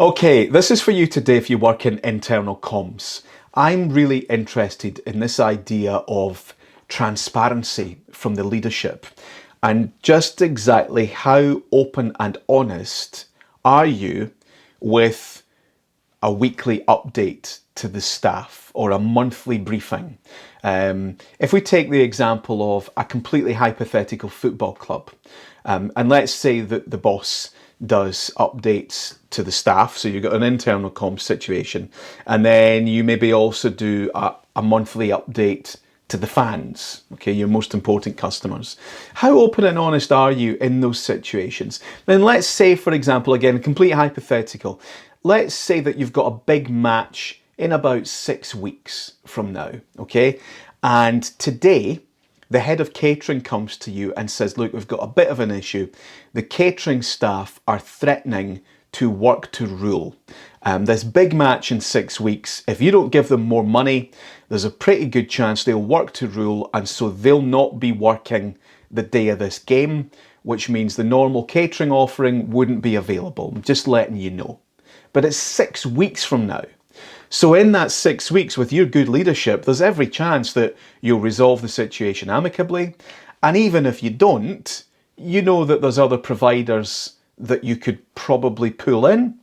Okay, this is for you today if you work in internal comms. I'm really interested in this idea of transparency from the leadership and just exactly how open and honest are you with a weekly update to the staff or a monthly briefing. If we take the example of a completely hypothetical football club, and let's say that the boss does updates to the staff, so you've got an internal comms situation, and then you maybe also do a monthly update to the fans, okay, your most important customers. How open and honest are you in those situations? Then let's say, for example, again, complete hypothetical, let's say that you've got a big match in about 6 weeks from now, okay? And today, the head of catering comes to you and says, look, we've got a bit of an issue. The catering staff are threatening to work to rule. This big match in 6 weeks, if you don't give them more money, there's a pretty good chance they'll work to rule, and so they'll not be working the day of this game, which means the normal catering offering wouldn't be available. I'm just letting you know. But it's 6 weeks from now. So in that 6 weeks, with your good leadership, there's every chance that you'll resolve the situation amicably. And even if you don't, you know that there's other providers that you could probably pull in,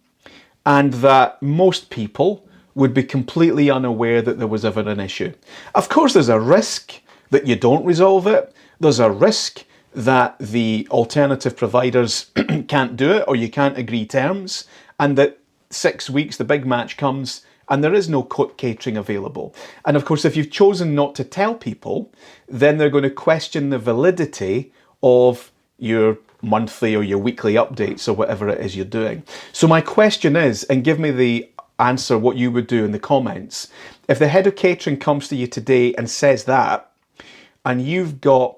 and that most people would be completely unaware that there was ever an issue. Of course, there's a risk that you don't resolve it. There's a risk that the alternative providers can't do it, or you can't agree terms, and that 6 weeks, the big match comes, and there is no catering available. And of course, if you've chosen not to tell people, then they're going to question the validity of your monthly or your weekly updates or whatever it is you're doing. So my question is, and give me the answer what you would do in the comments, if the head of catering comes to you today and says that, and you've got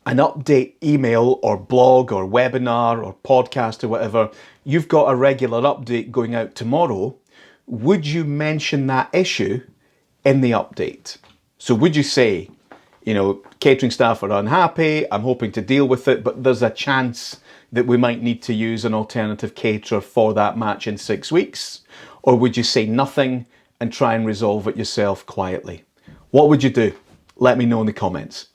an update email or blog or webinar or podcast or whatever, you've got a regular update going out tomorrow, would you mention that issue in the update? So would you say, catering staff are unhappy, I'm hoping to deal with it, but there's a chance that we might need to use an alternative caterer for that match in 6 weeks? Or would you say nothing and try and resolve it yourself quietly? What would you do? Let me know in the comments.